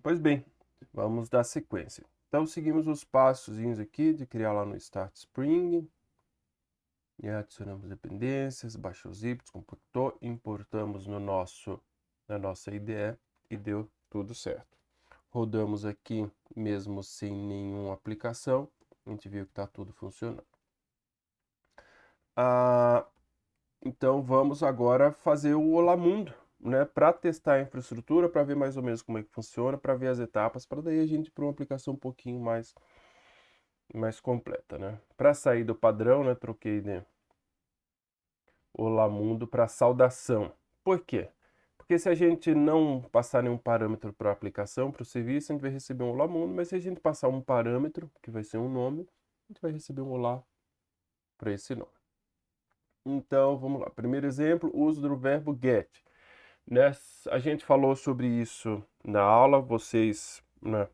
Pois bem, vamos dar sequência. Então, seguimos os passos aqui de criar lá no Start Spring. E adicionamos dependências, baixou os zips, computou, importamos na nossa IDE e deu tudo certo. Rodamos aqui mesmo sem nenhuma aplicação, a gente viu que está tudo funcionando. Então vamos agora fazer o Olá Mundo, né, para testar a infraestrutura, para ver mais ou menos como é que funciona, para ver as etapas, para daí a gente ir para uma aplicação um pouquinho mais completa, né? Para sair do padrão, né, troquei de Olá Mundo para saudação. Por quê? Porque se a gente não passar nenhum parâmetro para a aplicação, para o serviço, a gente vai receber um Olá Mundo, mas se a gente passar um parâmetro, que vai ser um nome, a gente vai receber um Olá para esse nome. Então, vamos lá. Primeiro exemplo, uso do verbo get. A gente falou sobre isso na aula, vocês, né,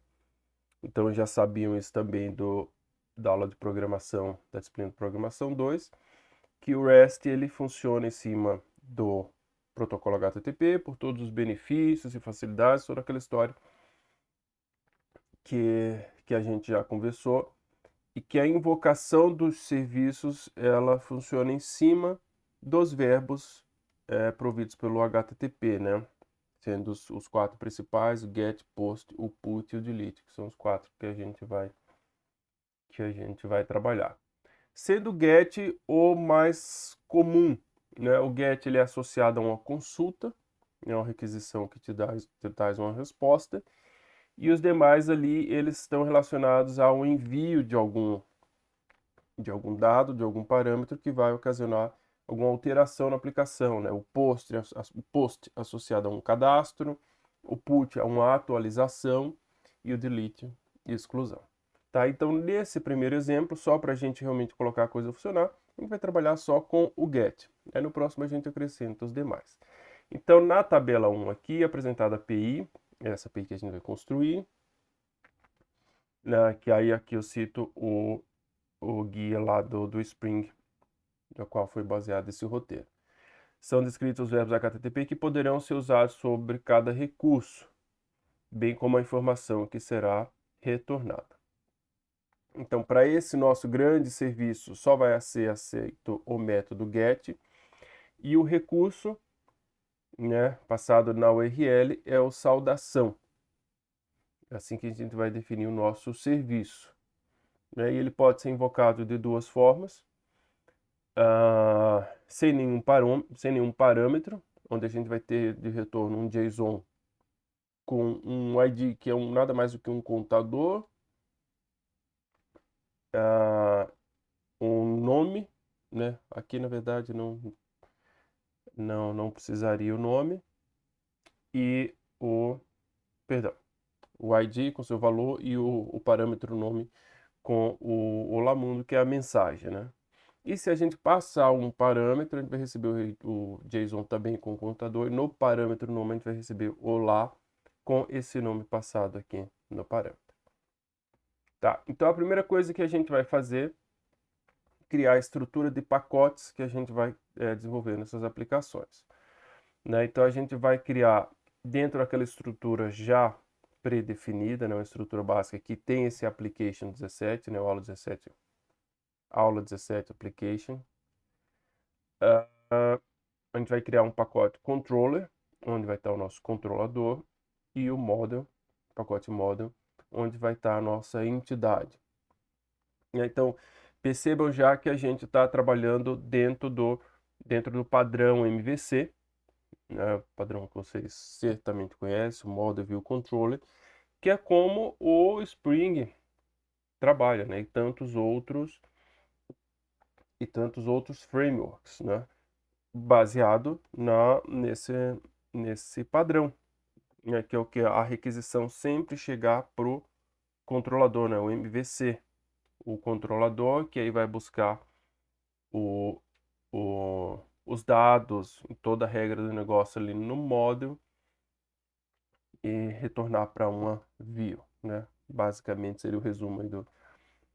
então já sabiam isso também da aula de programação, da disciplina de programação 2, que o REST ele funciona em cima do protocolo HTTP por todos os benefícios e facilidades, toda aquela história que a gente já conversou, e que a invocação dos serviços ela funciona em cima dos verbos providos pelo HTTP, né? Sendo os quatro principais, o get, post, o put e o delete, que são os quatro que a gente vai trabalhar. Sendo o get o mais comum, né? O get ele é associado a uma consulta, é uma requisição que te traz uma resposta, e os demais ali eles estão relacionados ao envio de algum dado, de algum parâmetro que vai ocasionar alguma alteração na aplicação, né? O post associado a um cadastro, o put a uma atualização e o delete exclusão. Tá? Então, nesse primeiro exemplo, só para a gente realmente colocar a coisa a funcionar, a gente vai trabalhar só com o get. Aí no próximo a gente acrescenta os demais. Então, na tabela 1 aqui, apresentada a API, essa API que a gente vai construir, né, que aí aqui eu cito o guia lá do Spring, no qual foi baseado esse roteiro. São descritos os verbos HTTP que poderão ser usados sobre cada recurso, bem como a informação que será retornada. Então, para esse nosso grande serviço, só vai ser aceito o método get, e o recurso, né, passado na URL, é o saudação. É assim que a gente vai definir o nosso serviço. Né? E ele pode ser invocado de duas formas. Sem nenhum parâmetro, onde a gente vai ter de retorno um JSON com um ID que é nada mais do que um contador, um nome, né? Aqui na verdade não precisaria o nome, e o ID com seu valor e o parâmetro nome com o Olá Mundo, que é a mensagem, né? E se a gente passar um parâmetro, a gente vai receber o JSON também com o contador, e no parâmetro nome a gente vai receber Olá com esse nome passado aqui no parâmetro. Tá? Então a primeira coisa que a gente vai fazer é criar a estrutura de pacotes que a gente vai desenvolver nessas aplicações. Né? Então a gente vai criar dentro daquela estrutura já pré-definida, né? Uma estrutura básica que tem esse application 17, né? O aula 17 application. A gente vai criar um pacote controller, onde vai estar o nosso controlador, e o model, pacote model, onde vai estar a nossa entidade. Então, percebam já que a gente está trabalhando dentro do padrão MVC, né, padrão que vocês certamente conhecem, o Model View Controller, que é como o Spring trabalha, né, e tantos outros frameworks, né, baseado nesse padrão, né, que é o que a requisição sempre chegar para o controlador, né, o MVC, o controlador que aí vai buscar os dados, toda a regra do negócio ali no model e retornar para uma view, né? Basicamente seria o resumo aí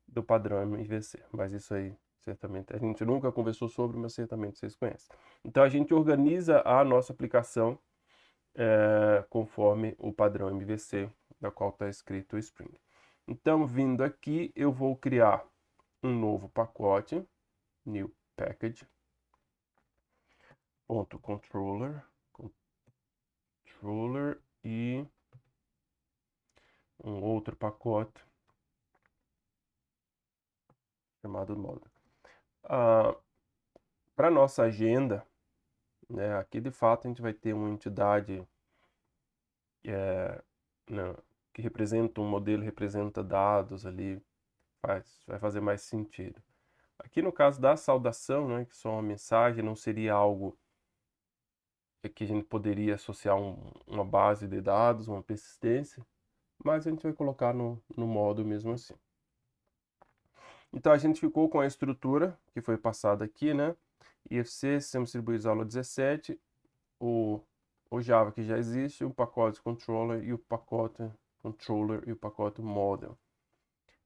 do padrão MVC, mas isso aí certamente a gente nunca conversou sobre, mas certamente vocês conhecem. Então a gente organiza a nossa aplicação conforme o padrão MVC da qual está escrito Spring. Então, vindo aqui, eu vou criar um novo pacote, new package, ponto controller e um outro pacote chamado model. Para nossa agenda, né, aqui de fato a gente vai ter uma entidade né, que representa um modelo, representa dados ali, vai fazer mais sentido. Aqui no caso da saudação, né, que só uma mensagem, não seria algo que a gente poderia associar uma base de dados, uma persistência, mas a gente vai colocar no modo mesmo assim. Então a gente ficou com a estrutura que foi passada aqui, né? IFC, Sistema Distribuído aula 17, o Java que já existe, o pacote controller e o pacote model.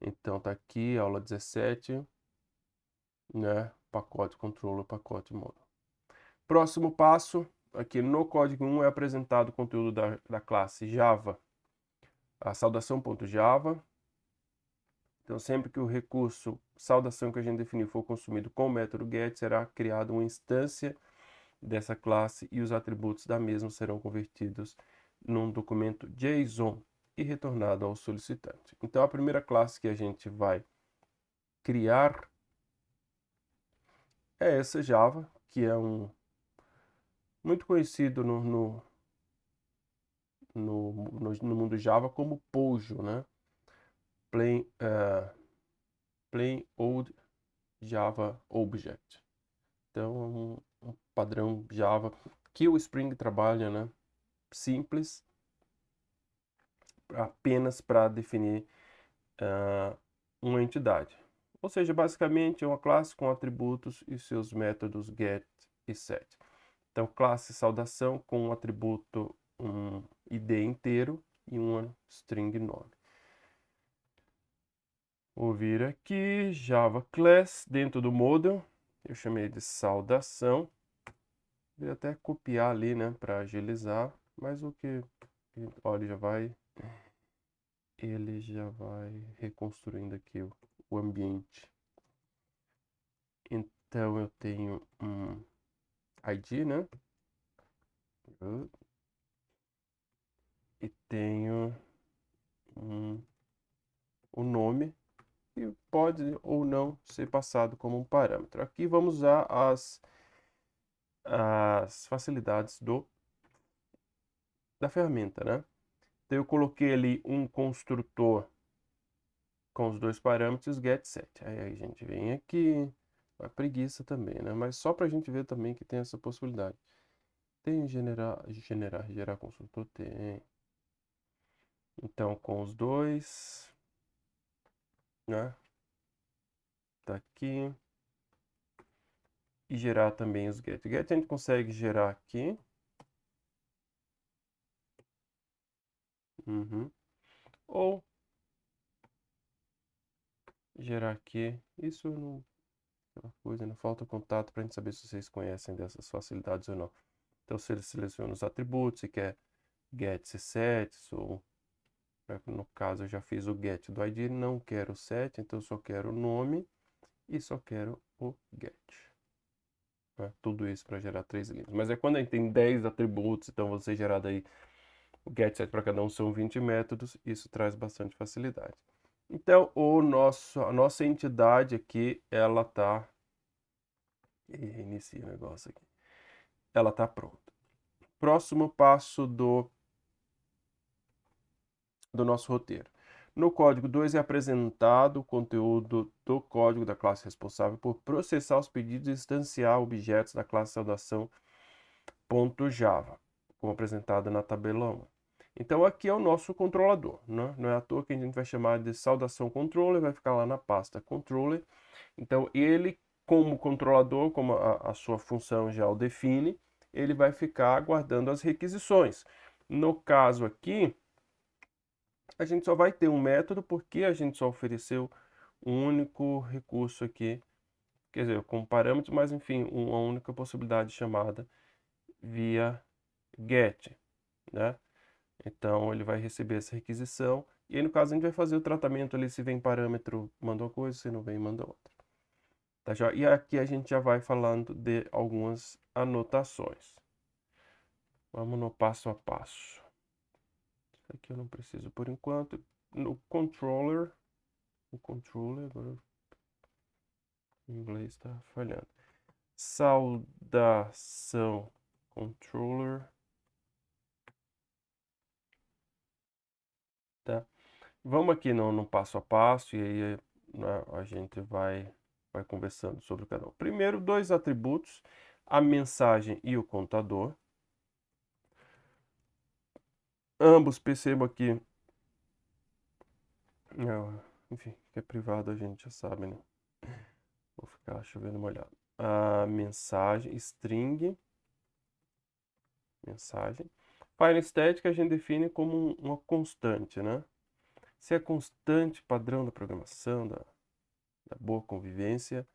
Então tá aqui, aula 17, né? Pacote controller, pacote model. Próximo passo, aqui no código 1 é apresentado o conteúdo da classe Java, a saudação.java. Então, sempre que o recurso saudação que a gente definiu for consumido com o método get, será criada uma instância dessa classe e os atributos da mesma serão convertidos num documento JSON e retornado ao solicitante. Então, a primeira classe que a gente vai criar é essa Java, que é muito conhecido no mundo Java como Pojo, né? Plain Old Java Object. Então, um padrão Java que o Spring trabalha, né? Simples, apenas para definir uma entidade. Ou seja, basicamente é uma classe com atributos e seus métodos get e set. Então, classe saudação com um atributo, um ID inteiro e uma string nome. Vou vir aqui, Java Class, dentro do model, eu chamei de saudação. Vou até copiar ali, né, para agilizar, mas olha, ele já vai reconstruindo aqui o ambiente. Então, eu tenho um ID, né, e tenho o nome, que pode ou não ser passado como um parâmetro. Aqui vamos usar as facilidades da ferramenta, né? Então eu coloquei ali um construtor com os dois parâmetros get_set. Aí a gente vem aqui, a preguiça também, né? Mas só para a gente ver também que tem essa possibilidade. Tem gerar construtor? Tem. Então com os dois, né? Tá aqui. E gerar também os get. Get a gente consegue gerar aqui. Ou gerar aqui. Isso não é uma coisa, não falta contato para a gente saber se vocês conhecem dessas facilidades ou não. Então, se ele seleciona os atributos, se quer get sets, ou no caso eu já fiz o get do ID, não quero o set, então eu só quero o nome e só quero o get. Tudo isso para gerar 3 linhas. Mas é quando a gente tem 10 atributos, então você gerar daí o get set para cada um são 20 métodos, isso traz bastante facilidade. Então, a nossa entidade aqui, ela tá... Reinicia o negócio aqui. Ela tá pronta. Próximo passo do nosso roteiro. No código 2 é apresentado o conteúdo do código da classe responsável por processar os pedidos e instanciar objetos da classe saudação.java, como apresentado na tabela 1. Então aqui é o nosso controlador, né? Não é à toa que a gente vai chamar de saudação controller, vai ficar lá na pasta controller. Então ele, como controlador, como a sua função já o define, ele vai ficar guardando as requisições. No caso aqui, a gente só vai ter um método porque a gente só ofereceu um único recurso aqui, quer dizer, com parâmetros, mas enfim, uma única possibilidade chamada via get, né? Então, ele vai receber essa requisição. E aí, no caso, a gente vai fazer o tratamento ali, se vem parâmetro, manda uma coisa, se não vem, manda outra. Tá já? E aqui a gente já vai falando de algumas anotações. Vamos no passo a passo. Isso aqui eu não preciso por enquanto. No controller, agora o inglês está falhando. Saudação controller. Tá? Vamos aqui no passo a passo e aí, né, a gente vai conversando sobre cada um. Primeiro, dois atributos, a mensagem e o contador. Ambos, percebo aqui, enfim, que é privado a gente já sabe, né? Vou ficar chovendo molhado. A mensagem, string, mensagem. File static a gente define como uma constante, né? Se é constante padrão da programação, da boa convivência,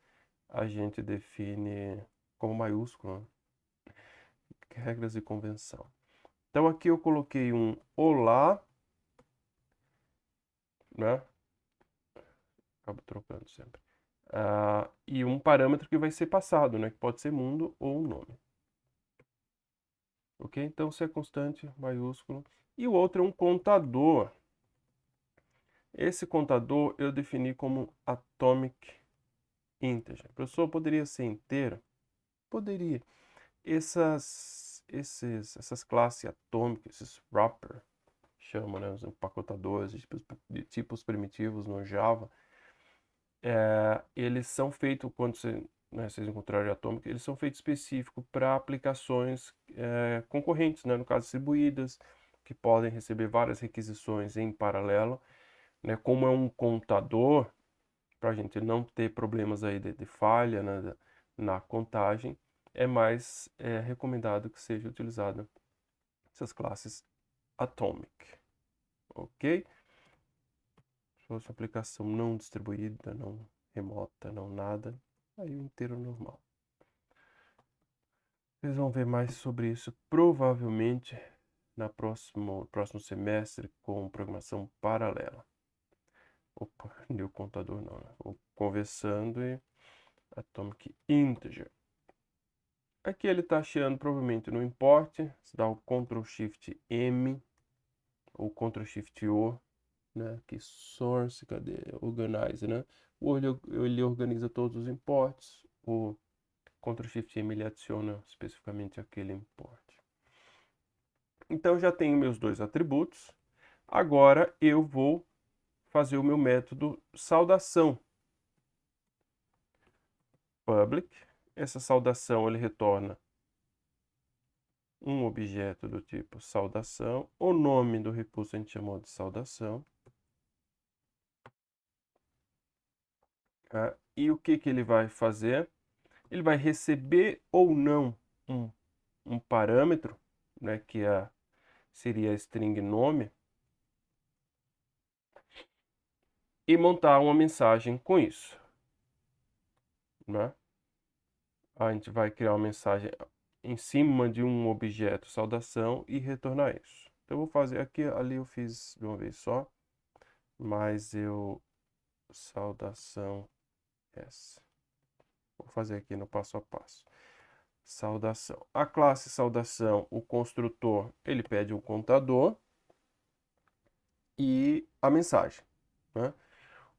a gente define como maiúsculo, né? Regras de convenção. Então aqui eu coloquei um olá, né? Acabo trocando sempre. E um parâmetro que vai ser passado, né? Que pode ser mundo ou um nome. Ok? Então se é constante, maiúsculo. E o outro é um contador. Esse contador eu defini como atomic integer. A pessoa poderia ser inteira? Poderia. Essas classes atômicas, esses wrapper, chama, né, os empacotadores de tipos primitivos no Java, eles são feitos, quando vocês encontrarem atômica, eles são feitos específicos para aplicações concorrentes, né, no caso distribuídas, que podem receber várias requisições em paralelo, né, como é um contador, para a gente não ter problemas aí de falha, né, na contagem, é mais recomendado que seja utilizado essas classes atomic, ok? Se fosse aplicação não distribuída, não remota, não nada, aí o inteiro normal. Vocês vão ver mais sobre isso provavelmente no próximo semestre com programação paralela. Opa, deu contador não, né? Vou conversando e atomic integer. Aqui ele está achando provavelmente no import, se dá o Ctrl Shift M ou Ctrl Shift O, né? Aqui source, cadê? Organize, né? Ele organiza todos os imports, o Ctrl Shift M ele adiciona especificamente aquele import. Então já tenho meus dois atributos. Agora eu vou fazer o meu método saudação. Public. Essa saudação ele retorna um objeto do tipo saudação. O nome do recurso a gente chamou de saudação. E o que ele vai fazer? Ele vai receber ou não um parâmetro, né, que seria a string nome, e montar uma mensagem com isso, né? A gente vai criar uma mensagem em cima de um objeto saudação e retornar isso. Então eu vou fazer aqui, ali eu fiz de uma vez só, mas saudação essa. Vou fazer aqui no passo a passo. Saudação. A classe saudação, o construtor, ele pede um contador e a mensagem, né?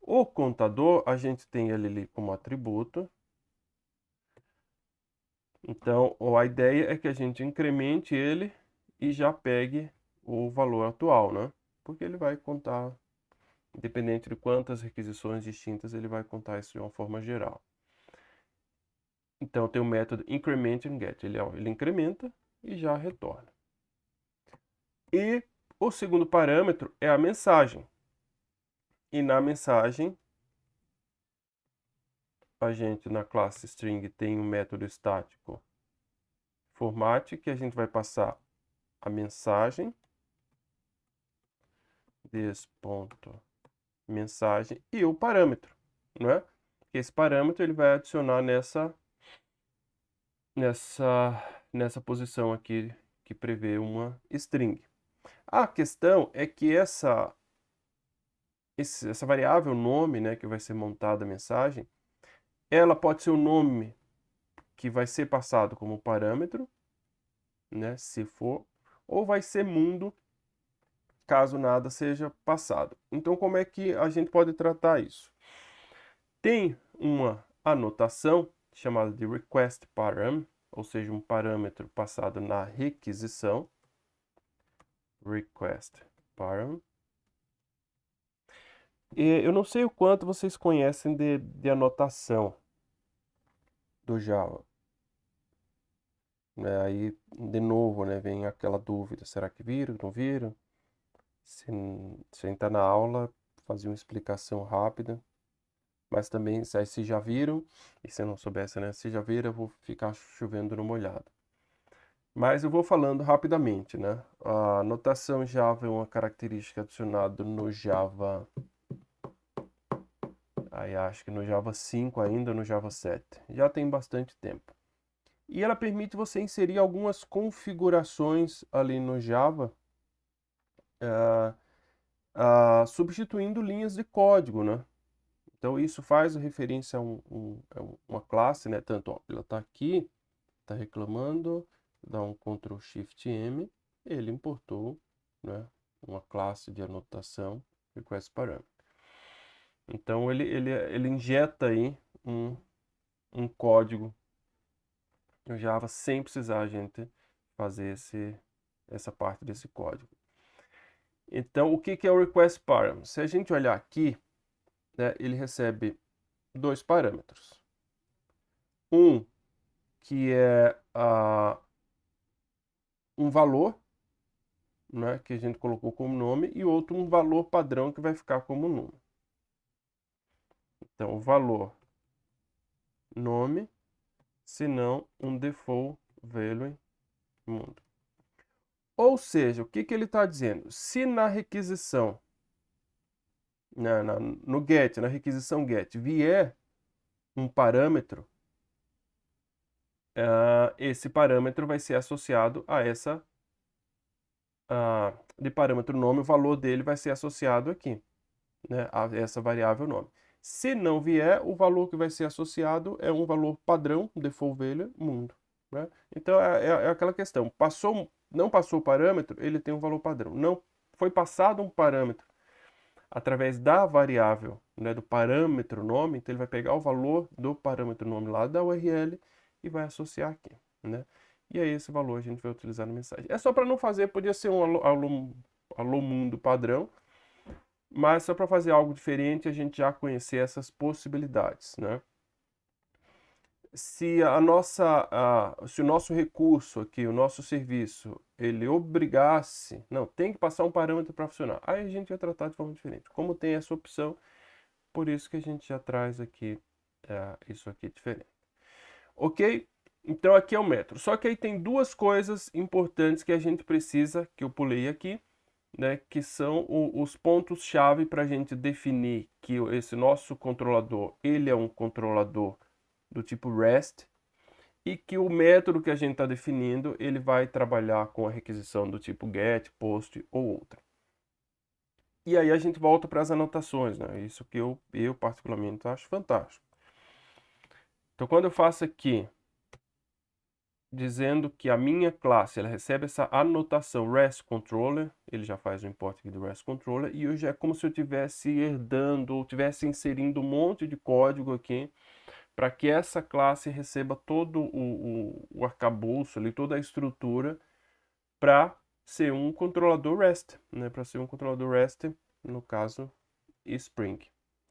O contador, a gente tem ele ali como atributo. Então, a ideia é que a gente incremente ele e já pegue o valor atual, né? Porque ele vai contar, independente de quantas requisições distintas, ele vai contar isso de uma forma geral. Então, tem o método increment and get. Ele incrementa e já retorna. E o segundo parâmetro é a mensagem. E na mensagem, a gente na classe string tem um método estático format, que a gente vai passar a mensagem, mensagem e o parâmetro, né? Esse parâmetro ele vai adicionar nessa posição aqui que prevê uma string. A questão é que essa variável nome, né, que vai ser montada a mensagem, ela pode ser o nome que vai ser passado como parâmetro, né, se for, ou vai ser mundo, caso nada seja passado. Então, como é que a gente pode tratar isso? Tem uma anotação chamada de request param, ou seja, um parâmetro passado na requisição. Request param. E eu não sei o quanto vocês conhecem de anotação do Java. Aí, de novo, né, vem aquela dúvida, será que viram, não viram? Se entrar na aula, fazer uma explicação rápida. Mas também, se já viram, e se não soubesse, né, se já viram, eu vou ficar chovendo no molhado. Mas eu vou falando rapidamente, né? A notação Java é uma característica adicionada no Java... Aí acho que no Java 5 ainda, no Java 7. Já tem bastante tempo. E ela permite você inserir algumas configurações ali no Java, substituindo linhas de código, né? Então isso faz referência a uma classe, né? Tanto, ó, ela está aqui, está reclamando, dá um Ctrl Shift M, ele importou, né, uma classe de anotação request parameter. Então ele injeta aí um código no Java sem precisar a gente fazer essa parte desse código. Então, o que é o request param? Se a gente olhar aqui, né, ele recebe dois parâmetros. Um que é um valor, né, que a gente colocou como nome, e outro um valor padrão que vai ficar como nome. Então, o valor nome, se não um default value mundo. Ou seja, o que ele está dizendo? Se na requisição, no get, na requisição get, vier um parâmetro, esse parâmetro vai ser associado a essa de parâmetro nome, o valor dele vai ser associado aqui, né, a essa variável nome. Se não vier, o valor que vai ser associado é um valor padrão, default value, mundo. Né? Então, é aquela questão. Não passou o parâmetro, ele tem um valor padrão. Não foi passado um parâmetro através da variável, né, do parâmetro nome, então ele vai pegar o valor do parâmetro nome lá da URL e vai associar aqui, né? E aí esse valor a gente vai utilizar na mensagem. É só para não fazer, podia ser um alô mundo padrão, mas só para fazer algo diferente a gente já conhecer essas possibilidades, né? Se o nosso recurso aqui, o nosso serviço, ele obrigasse, não, tem que passar um parâmetro para funcionar, aí a gente vai tratar de forma diferente. Como tem essa opção, por isso que a gente já traz aqui isso aqui diferente. Ok? Então aqui é o método. Só que aí tem duas coisas importantes que a gente precisa, que eu pulei aqui, né, que são os pontos-chave para a gente definir que esse nosso controlador, ele é um controlador do tipo REST, e que o método que a gente está definindo, ele vai trabalhar com a requisição do tipo GET, POST ou outra. E aí a gente volta para as anotações, né? Isso que eu particularmente acho fantástico. Então quando eu faço aqui, dizendo que a minha classe, ela recebe essa anotação REST Controller, ele já faz o import aqui do REST Controller, e hoje é como se eu estivesse herdando, ou estivesse inserindo um monte de código aqui, para que essa classe receba todo o arcabouço, ali, toda a estrutura para ser um controlador REST, né? Para ser um controlador REST, no caso, Spring.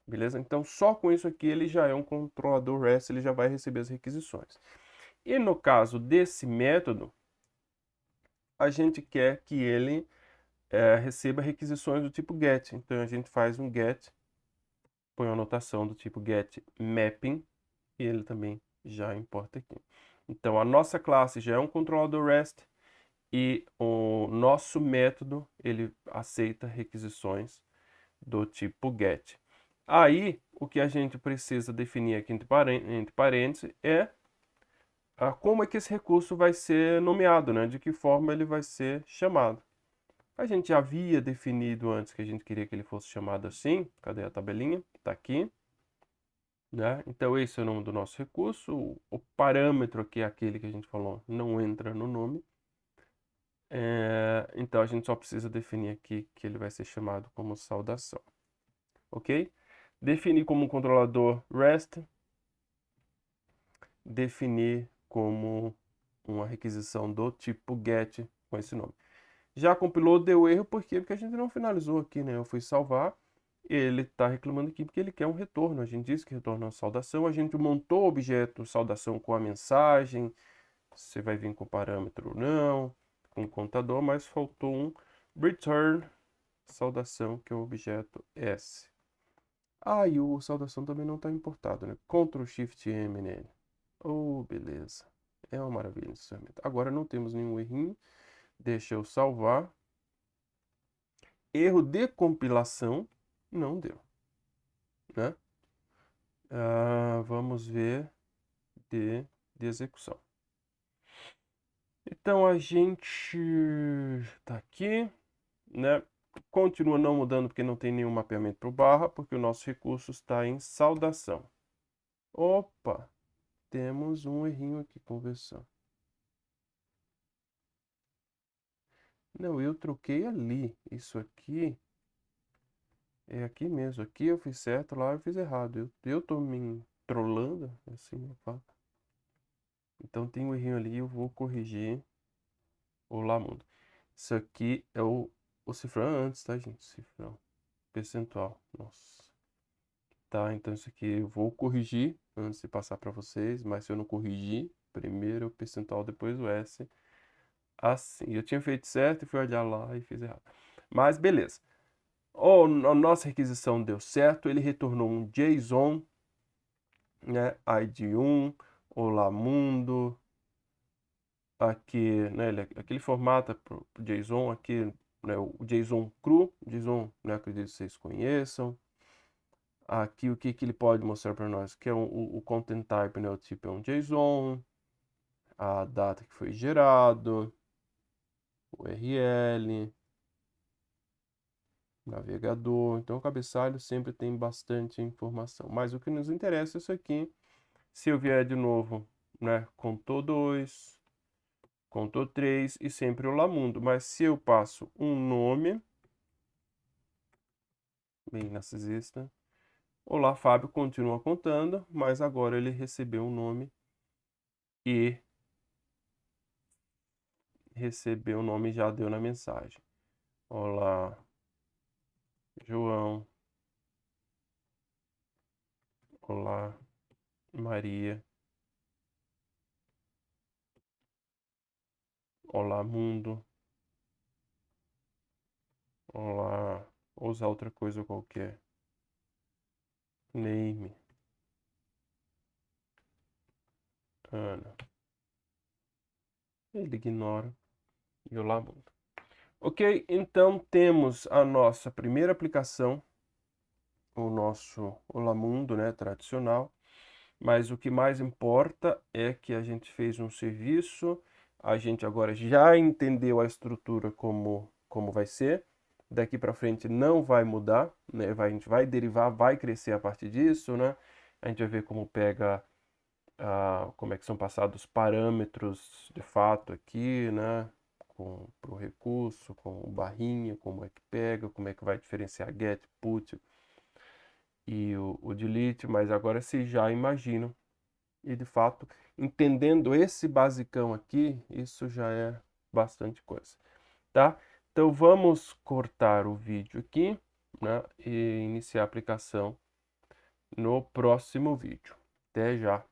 Beleza? Então, só com isso aqui ele já é um controlador REST, ele já vai receber as requisições. E no caso desse método, a gente quer que ele receba requisições do tipo GET. Então, a gente faz um GET, põe uma anotação do tipo GET mapping, e ele também já importa aqui. Então, a nossa classe já é um controlador REST e o nosso método, ele aceita requisições do tipo GET. Aí, o que a gente precisa definir aqui entre parênteses é como é que esse recurso vai ser nomeado, né? De que forma ele vai ser chamado. A gente já havia definido antes que a gente queria que ele fosse chamado assim. Cadê a tabelinha? Está aqui. Né? Então, esse é o nome do nosso recurso. O parâmetro aqui é aquele que a gente falou, não entra no nome. Então, a gente só precisa definir aqui que ele vai ser chamado como saudação. Ok? Definir como um controlador REST. Definir como uma requisição do tipo GET com esse nome. Já compilou, deu erro, por quê? Porque a gente não finalizou aqui, né? Eu fui salvar, ele está reclamando aqui porque ele quer um retorno. A gente disse que retorna uma saudação, a gente montou o objeto saudação com a mensagem, você vai vir com parâmetro ou não, com contador, mas faltou um return saudação, que é o objeto S. Ah, e o saudação também não está importado, né? Ctrl Shift M nele. Oh, beleza. É uma maravilha esse ferramenta. Agora não temos nenhum errinho. Deixa eu salvar. Erro de compilação. Não deu. Né? Vamos ver de execução. Então a gente tá aqui, né? Continua não mudando porque não tem nenhum mapeamento para o barra, porque o nosso recurso está em saudação. Opa! Temos um errinho aqui, conversão. Não, eu troquei ali. Isso aqui é aqui mesmo. Aqui eu fiz certo, lá eu fiz errado. Eu tô me trollando, assim eu falo. Então tem um errinho ali, eu vou corrigir. Olá, mundo. Isso aqui é o cifrão antes, tá, gente? Cifrão. Percentual. Nossa. Tá, então isso aqui eu vou corrigir antes de passar para vocês, mas se eu não corrigir, primeiro o percentual, depois o S. Assim. Eu tinha feito certo e fui olhar lá e fiz errado. Mas beleza. A nossa requisição deu certo, ele retornou um JSON, né? ID1, olá mundo. Aqui, né, aqui ele formata para o JSON, aqui, né, o JSON cru, JSON, né, acredito que vocês conheçam. Aqui o que ele pode mostrar para nós, que é o content type, né, o tipo é um JSON, a data que foi gerado, URL, navegador. Então o cabeçalho sempre tem bastante informação, mas o que nos interessa é isso aqui. Se eu vier de novo, né, contou 2, contou 3 e sempre o Lamundo. Mas se eu passo um nome, bem narcisista, olá Fábio continua contando, mas agora ele recebeu um nome e recebeu o nome e já deu na mensagem. Olá João, olá Maria, olá mundo, olá, vou usar outra coisa qualquer. Name, Ana. Ele ignora e olá mundo. Ok, então temos a nossa primeira aplicação, o nosso Olá Mundo, né, tradicional. Mas o que mais importa é que a gente fez um serviço, a gente agora já entendeu a estrutura como vai ser. Daqui para frente não vai mudar, né? A gente vai derivar, vai crescer a partir disso, né? A gente vai ver como pega, como é que são passados parâmetros de fato aqui, né? Para o recurso, com o barrinha, como é que pega, como é que vai diferenciar get, put e o delete, mas agora vocês já imaginam. E de fato, entendendo esse basicão aqui, isso já é bastante coisa, tá? Então vamos cortar o vídeo aqui, né, e iniciar a aplicação no próximo vídeo. Até já!